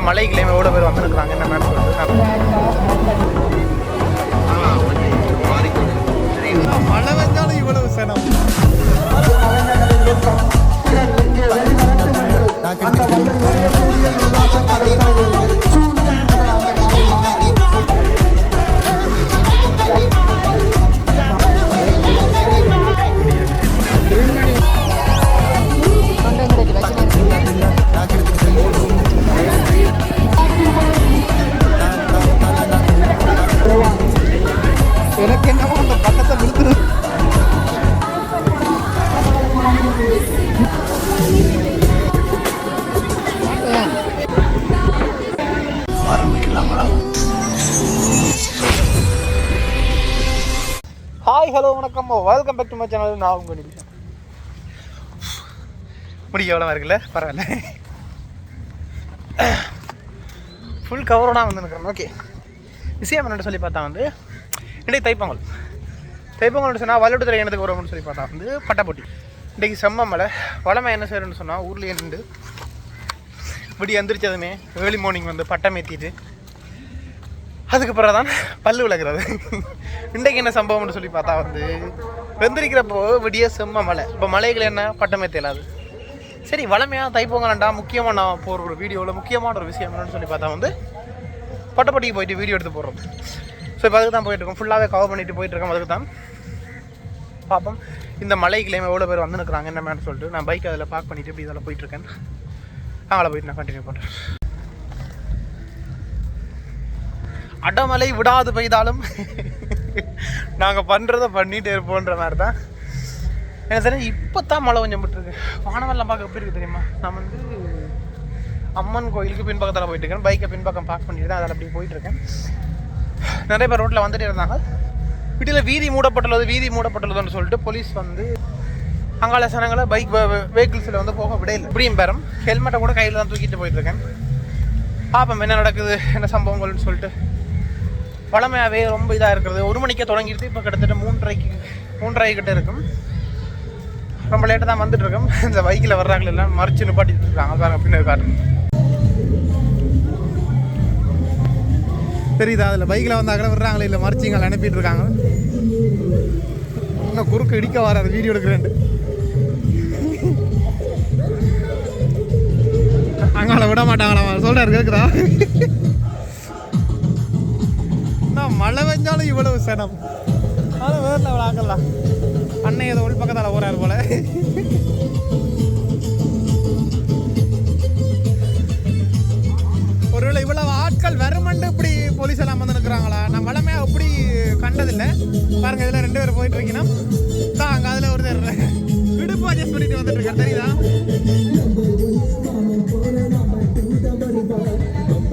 மலைக்குள்ளேயுமே எவ்வளோ பேர் வந்துருக்குறாங்க என்னன்னு சொல்லிட்டு மழை வந்தாலும் இவ்வளவு சனம். எனக்கு என்னமோ அந்த பக்கத்தை நிறுத்துறது. ஹாய் ஹலோ வணக்கம், welcome back to my channel. நான் உங்கள் நிமிஷம் முடிக்க எவ்வளோ இருக்குல்ல, பரவாயில்ல. ஃபுல் கவரோட வந்து நிற்கிறேன். ஓகே, விஷயம் என்னென்னு சொல்லி பார்த்தா வந்து இன்றைக்கு தைப்பொங்கல்னு சொன்னால் வல்லுட்டுத்துறை எனத்துக்கு வரும்னு சொல்லி பார்த்தா வந்து பட்டாப்பட்டி. இன்றைக்கு செம்ம மழை. வளமை என்ன செய்யணும்னு சொன்னால் ஊர்லேயே நின்று இப்படி எந்திரிச்சதுமே ஏர்லி மார்னிங் வந்து பட்டம் ஏற்றிட்டு அதுக்கு பிறகு தான் பல்லு விளக்குறது. இன்றைக்கு என்ன சம்பவம்னு சொல்லி பார்த்தா வந்து வெந்திரிக்கிறப்போ விடிய செம்ம மழை. இப்போ மழைகள் என்ன பட்டம் ஏற்றலாது. சரி, வளமையாக தைப்பொங்கல்டா முக்கியமாக நான் போகிற ஒரு வீடியோவில் முக்கியமான ஒரு விஷயம் என்னென்னு சொல்லி பார்த்தா வந்து பட்டப்பட்டிக்கு போயிட்டு வீடியோ எடுத்து போடுறோம். ஸோ இப்போ அதுக்கு தான் போயிட்டுருக்கோம். ஃபுல்லாகவே கவர் பண்ணிட்டு போயிட்டுருக்கோம். அதுக்கு தான் பார்ப்போம் இந்த மலைக்குள்ளேயுமே எவ்வளோ பேர் வந்துருக்குறாங்க என்னன்னு சொல்லிட்டு. நான் பைக் அதில் பார்க் பண்ணிவிட்டு இப்படி இதில் போயிட்டுருக்கேன். அவங்கள போயிட்டு நான் கண்டினியூ பண்ணுறேன். அடமலை விடாது பெய்தாலும் நாங்கள் பண்ணுறதை பண்ணிகிட்டே இருப்போன்ற மாதிரி தான். எனக்கு தெரிஞ்சு இப்போ தான் மழை கொஞ்சம் விட்டுருக்கு. வானவெல்லாம் பார்க்க எப்படி இருக்குது தெரியுமா? நான் வந்து அம்மன் கோயிலுக்கு பின்பக்கத்தில் போயிட்டுருக்கேன். பைக்கை பின்பக்கம் பார்க் பண்ணிட்டு தான் அதில் அப்படி போயிட்டுருக்கேன். நிறைய பேர் ரோட்டில் வந்துட்டு இருந்தாங்க. வீட்டில் வீதி மூடப்பட்டுள்ளதுன்னு சொல்லிட்டு போலீஸ் வந்து அங்கால சனங்களை பைக் வெஹிக்கிள்ஸில் வந்து போக விட இல்லை. இப்படியும் பேரும் ஹெல்மெட்டை கூட கையில் தான் தூக்கிட்டு போயிட்டுருக்கேன். பார்ப்போம் என்ன நடக்குது, என்ன சம்பவங்கள்னு சொல்லிட்டு. பழமையாகவே ரொம்ப இதாக இருக்கிறது. 1 மணிக்கே தொடங்கிட்டு இப்போ கிட்டத்தட்ட 3:30 கிட்ட இருக்கும். ரொம்ப லேட்டாக தான் வந்துட்டுருக்கோம். இந்த பைக்கில் வர்றாங்களே எல்லாம் மறைச்சு நிப்பாட்டிட்டு இருக்காங்க பாருங்க அப்படின்னு காட்டுங்க. தெரியுதா? அதில் பைக்கில் வந்தால் விடுறாங்களே இல்லை மறைச்சிங்களை அனுப்பிட்டு இருக்காங்க. இன்னும் குறுக்கு இடிக்க வராது வீடியோ எடுக்கிறேன். அங்கால விட மாட்டாங்களா சொல்கிறாரு, கேட்குறா? மழை வெஞ்சாலும் இவ்வளவு சனம். ஆனால் வேறில் அவ்வளோ ஆக்கலாம். அன்னை ஏதோ உள் பக்கத்தால் போகிறாரு போல. ஒருவேளை இவ்வளவு ஆட்கள் வருமண்டு இப்படி போலீஸ் எல்லாம் வந்து நிற்கிறாங்களா? நான் வளமையாக இப்படி கண்டதில்லை. பாருங்க, இதில் 2 பேர் போயிட்டு இருக்கீங்கன்னா தான் அங்கே அதில் ஒரு விடுப்பு அட்ஜஸ்ட் பண்ணிட்டு வந்துட்டு இருக்கேன். தெரியுதா?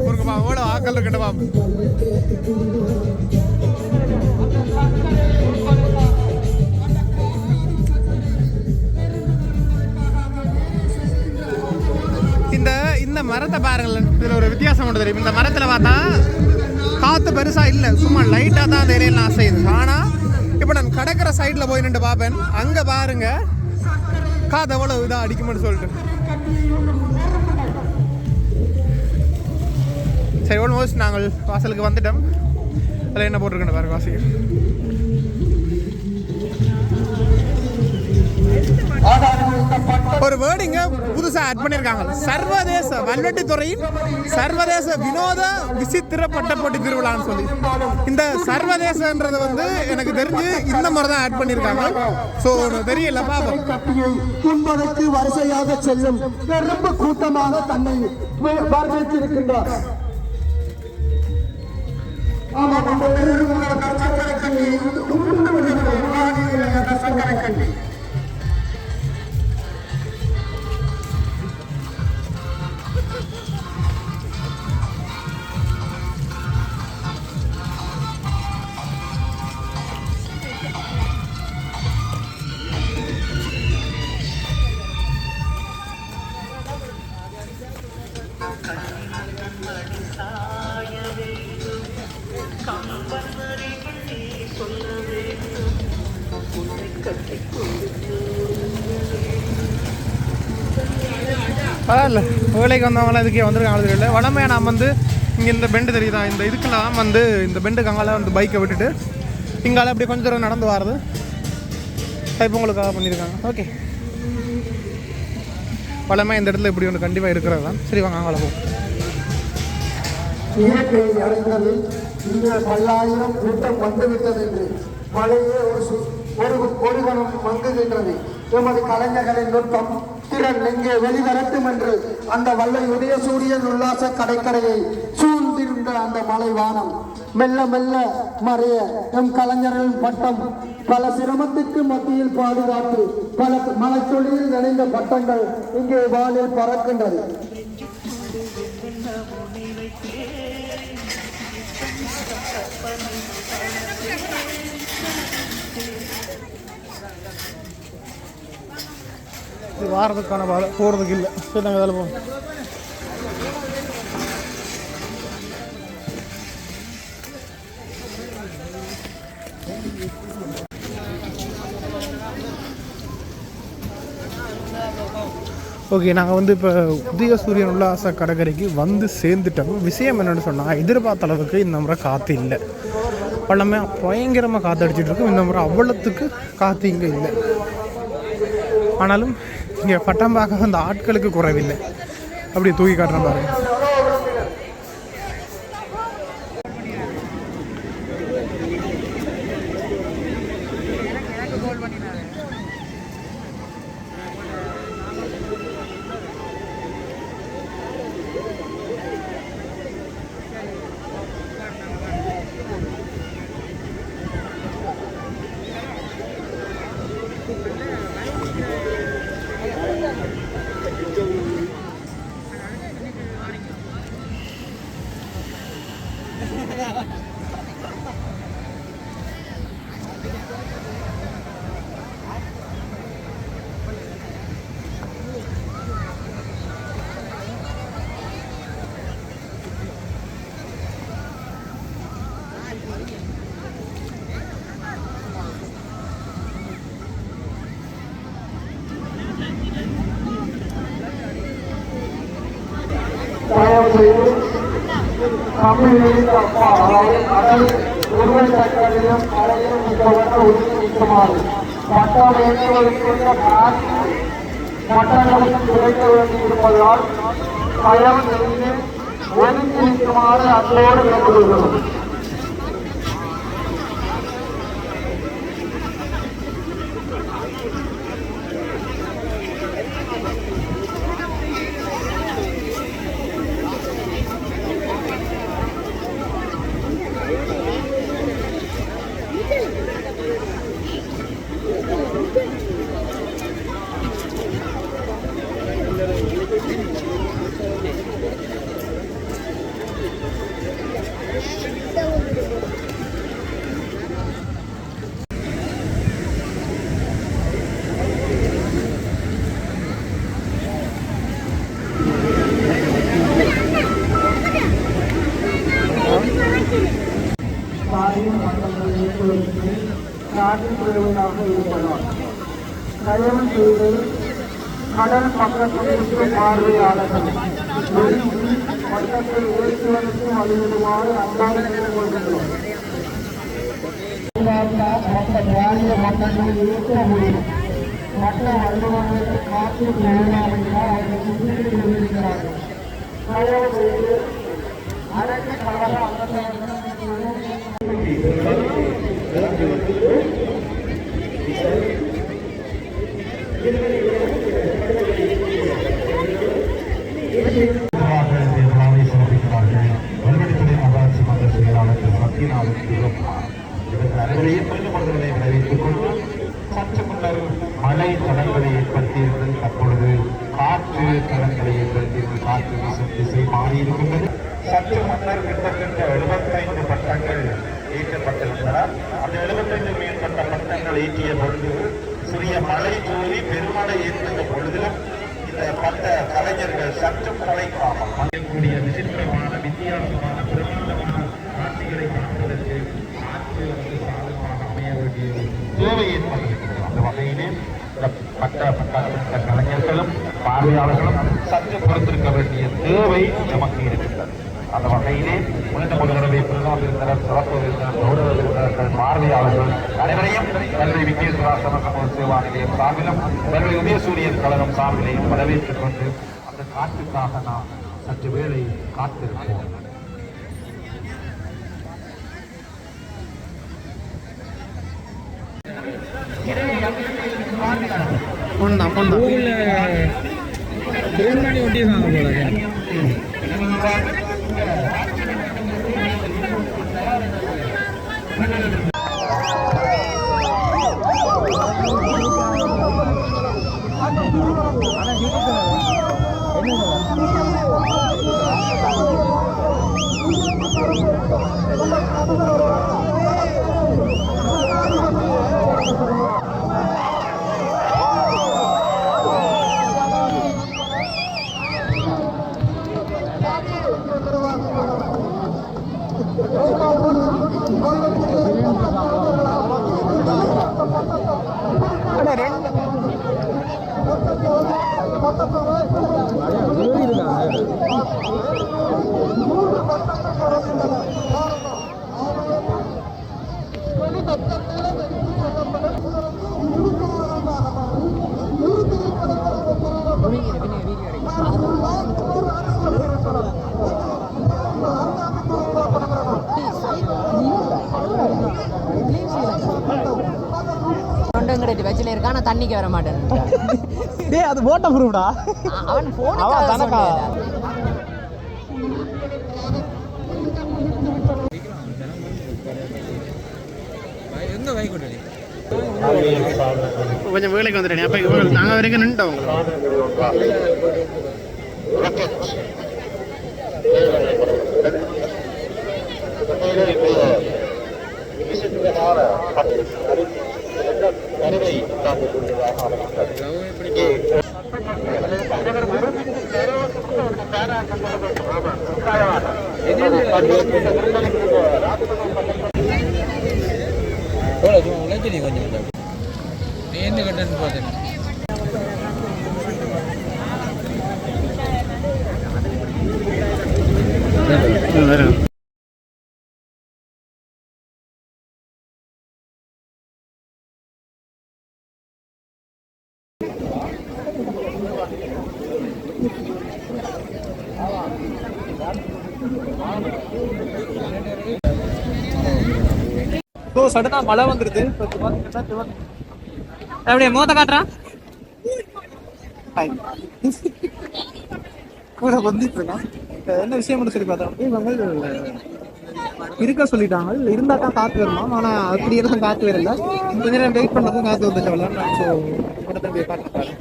ஒருப்பா எவ்வளோ ஆக்கள் இருக்கட்டுப்பா. இந்த மரத்தை பாருங்கள். இதில் ஒரு வித்தியாசம் ஒன்று தெரியும். இந்த மரத்தில் பார்த்தா காற்று பெருசாக இல்லை, சும்மா லைட்டாக தான் அந்த ஏரியாலாம் செய்யுது. ஆனால் இப்போ நான் கடற்கரை சைடில் போய் நின்று பார்ப்பேன். அங்கே பாருங்க காற்று எவ்வளோ இதாக அடிக்கும்னு சொல்லிட்டு. சரி, ஆல்மோஸ்ட் நாங்கள் வாசலுக்கு வந்துட்டோம். அதில் என்ன போட்டிருக்கேன் பாருங்க வாசிக்க. ஒரு வேர்டிங்க புதுசாக ஆட் பண்ணியிருக்காங்க. சர்வதேச வல்வெட்டித்துறையின் சர்வதேச வினோத விசித்திர பட்டப்பட்டி திருவிழான்னு சொல்லி. இந்த சர்வதேசன்றது வந்து எனக்கு தெரிஞ்சு இந்த மாதிரி தான் ஆட் பண்ணியிருக்காங்க. ஸோ தெரியல பாப்போம். வரிசையாக செல்லும் ரொம்ப கூட்டமாக தன்னை வரவேற்றிருக்கின்றார். இல்லை வேலைக்கு வந்தவங்களாம் இதுக்கே வந்திருக்காங்க தெரியல. வளமையாக நான் வந்து இங்கே இந்த பெண்டு தெரியுதா, இந்த இதுக்கெல்லாம் வந்து இந்த பெண்டுக்கு அங்கால வந்து பைக்கை விட்டுட்டு இங்கால அப்படி கொஞ்சம் தூரம் நடந்து வர்றது தைப்பொங்கலுக்காக பண்ணியிருக்காங்க. ஓகே, வளமையாக இந்த இடத்துல இப்படி ஒன்று கண்டிப்பாக இருக்கிறது தான். சரி வாங்க அங்கால போகும். இயற்கை அடைந்தது இங்கே பல்லாயிரம் கூட்டம் வந்துவிட்டது என்று மழையே ஒரு கணம் மங்குகின்றது. எமது கலைஞர்களின் நுட்பம் திறன் எங்கே வெளிவரட்டும் என்று அந்த வல்லை உதய சூரியன் உல்லாச கடற்கரையை சூழ்ந்திருந்த அந்த மலை வானம் மெல்ல மெல்ல மறைய எம் கலைஞர்களின் பட்டம் பல சிரமத்துக்கு மத்தியில் பாதுகாப்பு பல மலைத்தொழிலில் நினைந்த பட்டங்கள் இங்கே வானில் பறக்கின்றது. இது வாரத்துக்கான போகிறதுக்கு இல்லை. சரி நாங்கள் அதில் போவோம். ஓகே, நாங்கள் வந்து இப்போ உதய சூரியன் உல்லாச கடற்கரைக்கு வந்து சேர்ந்துட்டோம். விஷயம் என்னென்னு சொன்னால், எதிர்பார்த்த அளவுக்கு இந்த முறை காற்று இல்லை. பழமே பயங்கரமாக காற்று அடிச்சுட்டு இருக்கும். இந்த முறை அவ்வளோத்துக்கு காற்று இங்கே இல்லை. ஆனாலும் இங்கே பட்டம் பார்க்க அந்த ஆட்களுக்கு குறைவில்லை. அப்படி தூக்கி காட்டுற பாருங்க. இருப்பதால் பயம் ஒதுக்கி நிற்குமாறு அன்போடு கேட்டுக்கொள்கிறோம். தயவு செய்து கடல் பக்கத்தில் பார்வையாளர்கள் பக்கத்தில் ஏற்றுவதற்கு வழிவிடுமாறு அன்பாக கேட்டுக்கொள்கின்றோம். மற்ற பிராந்திய மட்டங்களை இயக்க முடியும். மற்ற வல்லுநர்களுக்கு காற்று வேண்டாமென்றால் அவர்கள் சிந்தித்து கொண்டிருக்கிறார்கள். தயவு செய்து அரசு கழக அங்கத்தவர்கள் மழை தடங்களை ஏற்படுத்தியிருந்தது. தற்பொழுது காற்று தடங்களை ஏற்படுத்தியிருந்தது. காற்று வீசும் திசை மாறியிருக்கின்றது. சற்று முன்னர் கிட்டத்தட்ட 75 பட்டங்கள் ஏற்றப்பட்டிருந்தன. அந்த 75 மேற்பட்ட பட்டங்கள் ஏற்றிய பொழுது சிறிய மழை தூவி பெருமழை ஏற்பட்ட பொழுதிலும் இந்த பட்ட கலைஞர்கள் சற்று குறைக்காமல் மறையக்கூடிய விசித்திரமான வித்தியாசமான பிரமாண்டமான காட்சிகளை பார்ப்பதற்கு ஆற்று சாதகமாக அமைய வேண்டிய தேவை ஏற்படுகிறது. அந்த வகையிலே பட்ட கலைஞர்களும் பார்வையாளர்களும் சற்று பொறுத்திருக்க வேண்டிய தேவை நமக்கு இருக்கின்றது. அந்த வகையிலே உணர்ந்த முதல்வரை பிரதம விருந்தினர், சிறப்பு விருந்தினர், கௌரவ விருந்தினர்கள், பார்வையாளர்கள் அனைவரையும் கல்வி விக்னேஸ்வரா சமூக சேவா நிலையம் சார்பிலும் கல்வி உதயசூரியன் கழகம் சார்பிலையும் வரவேற்றுக் கொண்டு அந்த காற்றுக்காக நாம் சற்று வேளை காத்திருப்போம். வச்சுல இருக்கான தண்ணிக்கு வர மாட்டேன். டேய் அது போட்ட ப்ரூஃப்டா. அவன் போன் தனக்கா எங்க வை கொண்டு கொஞ்சம் வேலைக்கு வந்துட்டேன். அப்போ இவங்க நாங்கள் வரைக்கும் நின்றுட்டோம். கொஞ்சம் என்ன கட்டன்னு பார்த்தேன். சடனா மழை வந்துருது. அப்படியே மோத காட்டுறான் கூட வந்துட்டு இருக்கான். என்ன விஷயம் சொல்லி பார்த்தா இவங்க இருக்க சொல்லிட்டாங்க. இருந்தா தான் காத்து வருமா, ஆனா அப்படியெல்லாம் காத்து வரல. கொஞ்ச நேரம் வெயிட் பண்ணதும் காத்து வந்துட்டு. ஸோ கூட போய் பார்த்துட்டாங்க.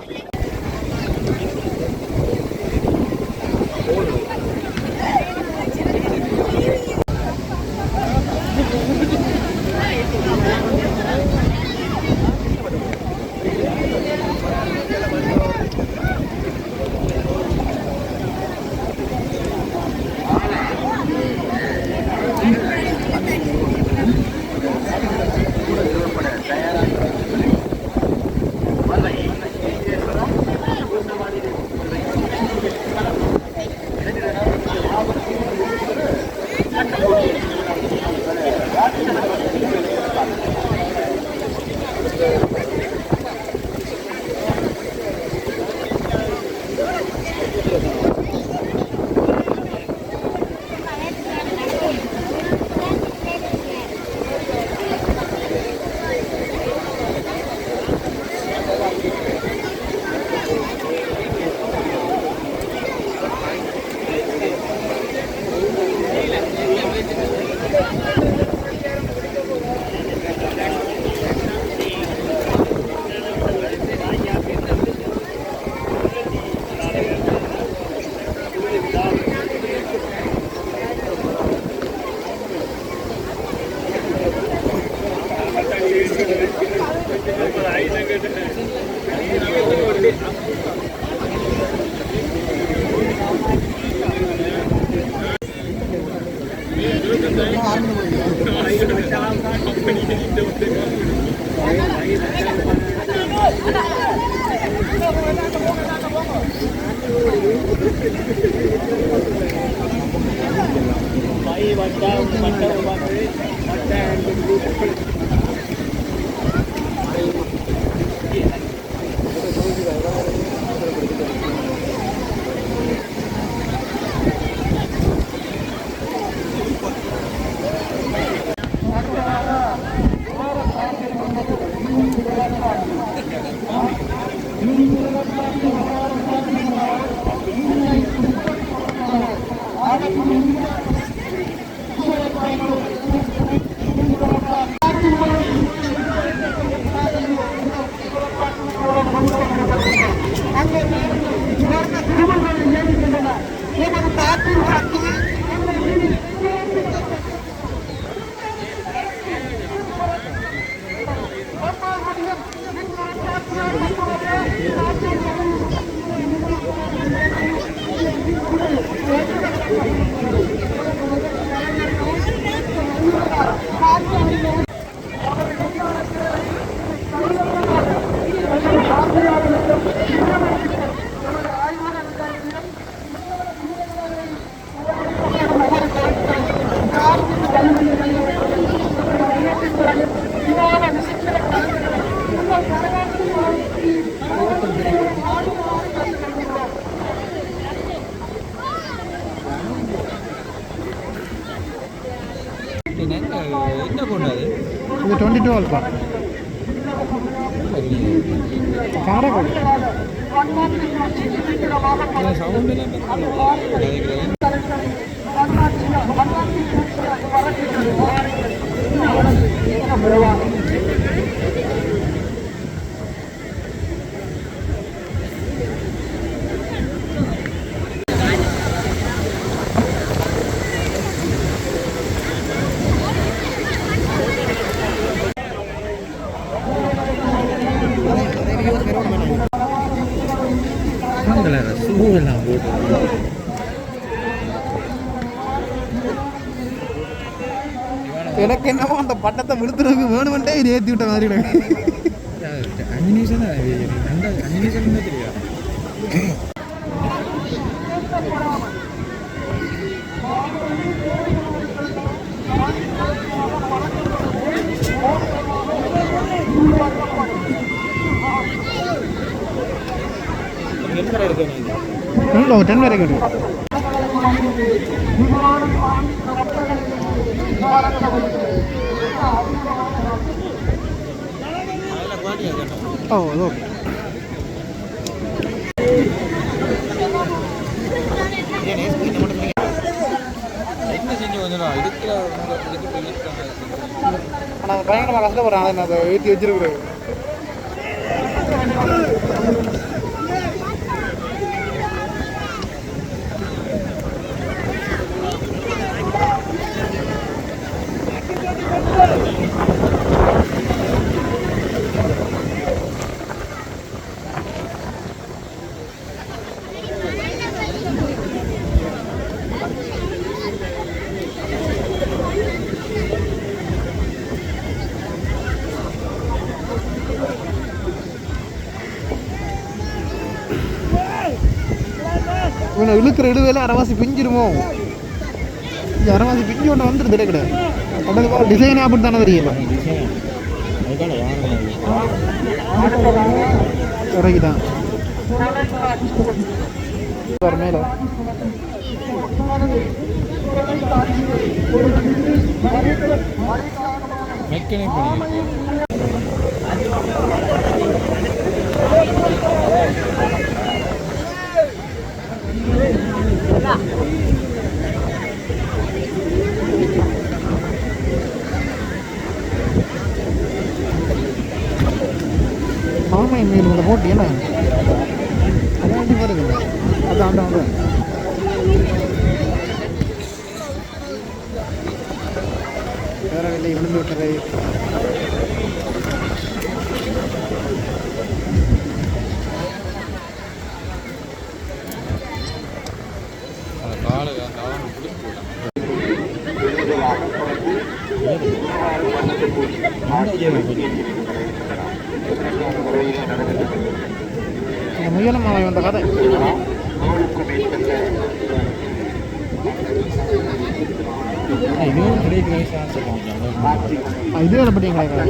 என்ன கொண்டாது இது 22 ஆல்பா காரைக்குடி சவுண்ட் சூழலாம் போட்டு எனக்கு என்னமோ அந்த பட்டத்தை விழுத்துறதுக்கு வேணுமெண்டே இது ஏற்றி விட்ட மாதிரி எனக்கு. 5 நிமிஷம் தான் 5 நிமிஷம் தான் தெரியும். எத்தனை இருக்கு இல்லை 10 வரைக்கும் இருக்கு. ஓ அது ஓகே. என்ன செஞ்சு வந்துடும் இதுக்கு ஆனால் பயங்கரமாக கஷ்டப்படுறேன். அதை நான் அதை ஏற்றி வச்சிருக்கிறேன். இவனை இழுக்கிற இழுவையில் அரைவாசி பிஞ்சிருமோ? இந்த அரைவாசி பிஞ்சு ஒன்று வந்துடுது கிடையாது. அப்படியே டிசைனே அப்படி தானே தெரியல. இறக்கி தான் மேலே மெக்கானிக் பண்ணி ஆமாம் மீன் உங்களை போட்டு என்ன அதான் வருது. அதான் அதான் அதான் வேற இல்லை விழுந்து விட்டது. முயலமாக வந்த கதை இதுவும் கிடைக்கிற இது வேலை பார்த்தீங்களா?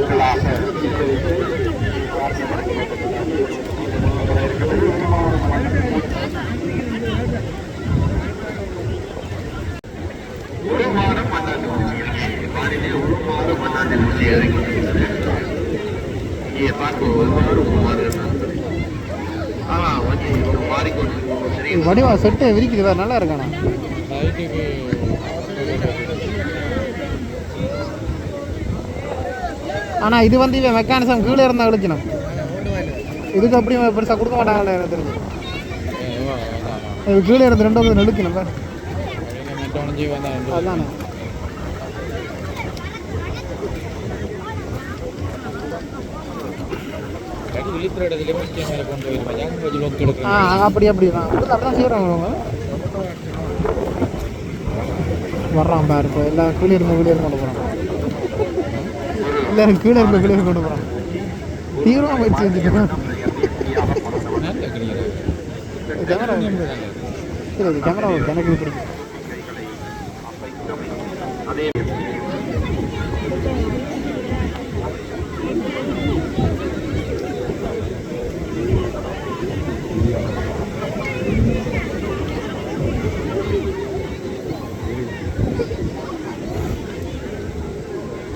வடிவா செட்டை விரிக்குது வேறு நல்லா இருக்காண்ணா. ஆனால் இது வந்து இவன் மெக்கானிசம் கீழே இருந்தால் இழுக்கணும். இதுக்கு அப்படி பெருசாக கொடுக்க மாட்டாங்கல்ல எனக்கு தெரிஞ்சு. இது கீழே இருந்து 2 வந்து இழுக்கணும். அதுதானே அப்படி தான் அப்படிதான் செய்கிறாங்க. வர்றான் பாரு. இப்போ எல்லாம் கீழே இருந்து கொண்டு போகிறான். எல்லாரும் கீழே இருந்து கொண்டு போகிறான். தீவிரமாக முயற்சி செஞ்சுக்கலாம். கேமரா சரி, கேமரா எனக்கு பிடிக்கும்.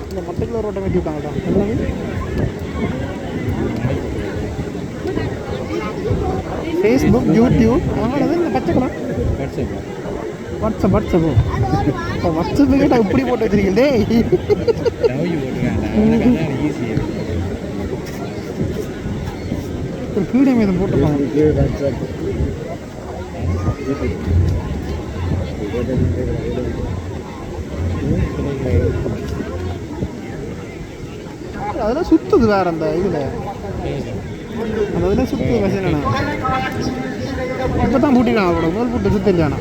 இந்த மொத்தத்தில் ஒரு ஓட்டம் வெட்டி விட்டாங்கடா. ஃபேஸ்புக், யூடியூப், அவங்களது இந்த பச்சை கலர் வாட்ஸ்அப்பு கேட்டால் இப்படி போட்டு வச்சிருக்கீங்களே. ஒரு கீழே மீதம் போட்டுருப்பாங்க. அதெல்லாம் சுற்றுது வேறு அந்த இதில். அந்த இதில் சுற்றுது வசதினா இப்போ தான் பூட்டிக்கலாம். அவரோட முதல் பூட்டு சுற்று இல்லையானா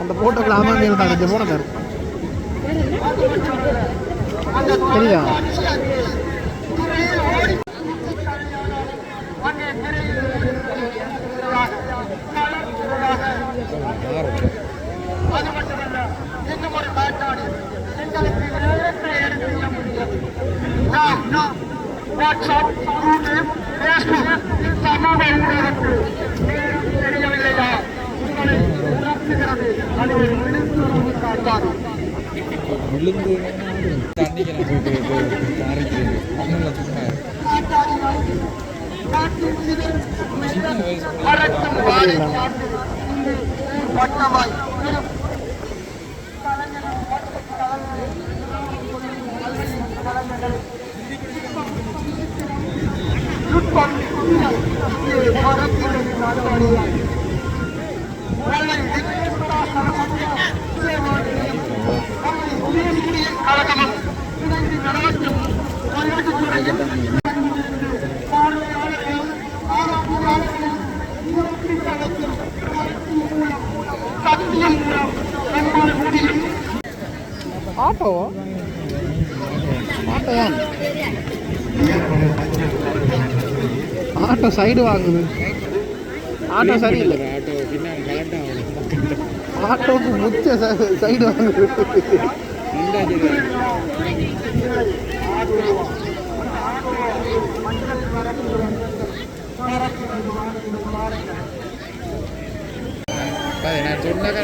அந்த போட்டோக்கள் ஆமாங்க தான் கொஞ்சம் போன தரும் சரியா. அது மட்டுமல்ல, இன்னும் ஒரு காட்டாடு எங்களுக்கு நேரத்தை எடுத்து செய்ய முடியும். வாட்ஸ்அப், யூடியூப், ஃபேஸ்புக், சமூக ஊடகத்தில் நேரம் தெரியவில்லையா? உங்களை உணர்த்துகிறது. அது ஒரு விழிப்புணர்வு காட்டாடு. நாட்டின் மீது அரசும் வாழை காட்டு வட்டமாய் கழகமும் இணைந்து நடவடிக்கும் ஆட்டோ ஆட்டோதான். ஆட்டோ சைடு வாங்குது. ஆட்டோ சரியில்லை. ஆட்டோவுக்கு முச்ச சைடு வாங்குது. நான் சொன்னாக்கா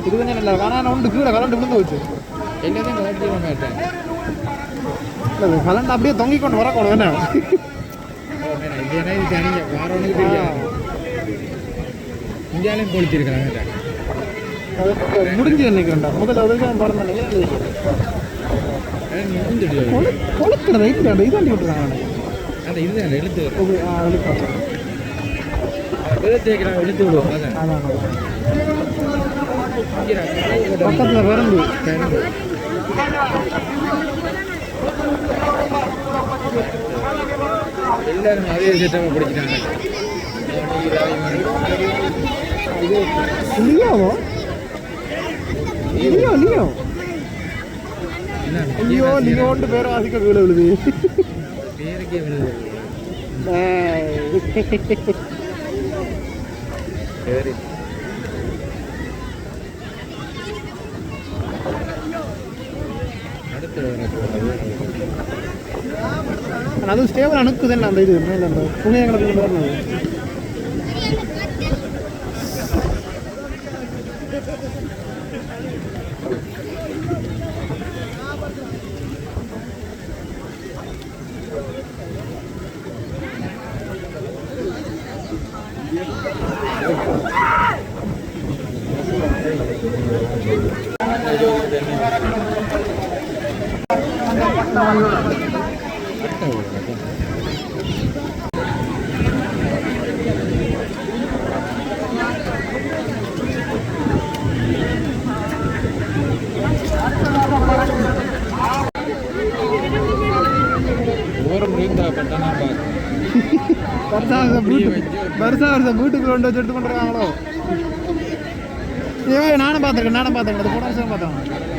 இது கொஞ்சம் நல்லா ஆனால் ஒன்று கீழே கலண்டு விழுந்து வச்சு எல்லாத்தையும் இல்லை கலண்டு அப்படியே தொங்கி கொண்டு வரக்கூடாது. என்ன இது தனியாக வாரவனுக்கு தெரியாது. இந்தியாலையும் பொழிச்சிருக்கிறாங்க. முடிஞ்சு நினைக்கிறேன்டா. முதல்ல விவசாயம் பிறந்த கொளுத்துற வைக்கிறாங்க. இதாண்டி விட்டுறாங்க. அந்த இதுதான் எழுத்து எழுத்து வைக்கிறாங்க. எழுத்து விடுவோம். அதான் பக்கத்தில் பிறந்து எல்லாரும் அதே சிஸ்டமாக படிச்சுட்டாங்க. லியோவோ லியோ லியோ ஐயோ லியோன்ட்டு பேரை வாசிக்க கீழே விழுது. பேருக்கே விழுது. சரி அதுவும் ஸ்டேபிள் அணுக்குதுன்னு அந்த இது மேலே அந்த புனிதங்களுக்கு ஓரம் இருந்தா பட்டானா வருஷம் வீட்டுக்குள்ள கொண்டு வச்சு எடுத்து கொண்டுருக்காங்களோ. நானும் பார்த்துருக்கேன், அது போன வருஷம் பார்த்தேன்.